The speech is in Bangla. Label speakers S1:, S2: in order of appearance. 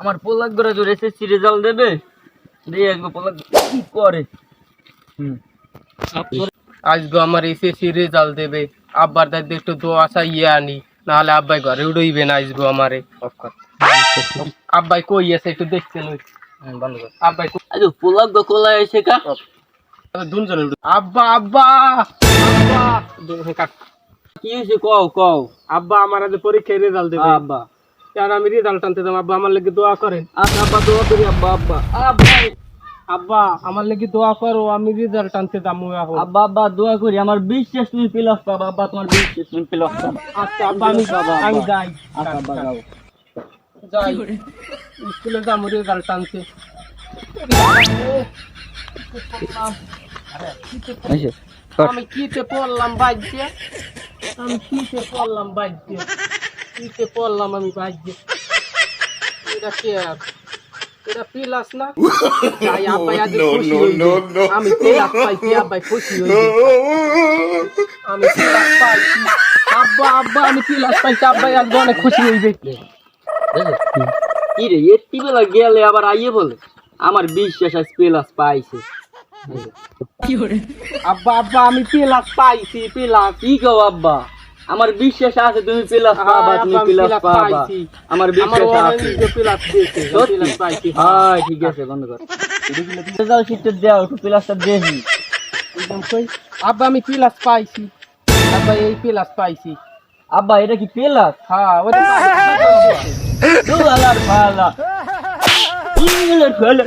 S1: আমার পোলাক করে জোর এসএসসি রেজাল্ট দেবে দিয়ে আসবো পোলাক কি করে।
S2: আজকে আমার এসএসসি রেজাল্ট দেবে, আব্বার দাদি একটু দোয়া চাইয়ে আনি, নাহলে আব্বাই ঘরে উড়ইবে না। আসবো আমারে আব্বাই কই আছে একটু দেখতে লই।
S1: বন্ধ কর।
S2: আব্বাই
S1: আজ পোলাক গো কোলায় এসে কা
S2: দুজনে আব্বা আব্বা আব্বা
S1: কি হয়েছে কও কও।
S2: আব্বা আমার আজ পরীক্ষায় রেজাল্ট দেবে,
S1: আব্বা
S2: আর আমি রেজাল্ট আনতে যাবো। আব্বা আমার লেগে দোয়া করেন।
S1: আচ্ছা আব্বা দোয়া করি আব্বা আব্বা আব্বা
S2: আব্বা আমার লেগে দোয়া করো, আমি রেজাল্ট আনতে যাবো এখন।
S1: আব্বা আব্বা দোয়া করি আমার বিশ্বাস তুমি প্লাস পাবা আব্বা তোমার বিশ্বাস তুমি প্লাস পাবা।
S2: আচ্ছা আব্বা আমি যাই।
S1: আচ্ছা আব্বা যাও।
S2: যাই স্কুলে যাবো রেজাল্ট আনতে। আমি কিতে পড়লাম বাইকে, আমি কিতে পড়লাম বাইকে, কিতে পড়লাম আমি বাইকে। এটা কে? এটা পিলাস না? যাই আব্বাই আজ খুশি হইবে। আমি পিলাস পাইছি, আব্বাই খুশি হইবে। আমি পিলাস পাইছি আব্বা আব্বা আমি পিলাস পাইছি, আব্বাই আজ অনেক খুশি হইবে।
S1: কি রে এত্তি বেলা গেলে আবার আইয়ে বলে আমার বিশ্বাস আজ প্লাস পাইছে।
S2: আব্বা আব্বা আমি পিলাস পাইছি, পিলাস।
S1: কি কও আব্বা আমার বিশ্বাস আছে তুমি প্লাস পাবা, তুমি প্লাস পাবা আমার বিশ্বাস আছে।
S2: পিলাস দিয়েছে,
S1: সত্যি?
S2: পিলাস পাইছি।
S1: হ্যাঁ ঠিক আছে বন্ধ কর। রেজাল্ট শিটটা দাও একটু প্লাসটা দেখি।
S2: আব্বা আমি পিলাস পাইছি, আব্বা এই পিলাস পাইছি।
S1: আব্বা এটা কি প্লাস?
S2: হ্যাঁ ওটা
S1: দু আলার ফালা ইংলিশ ফেলে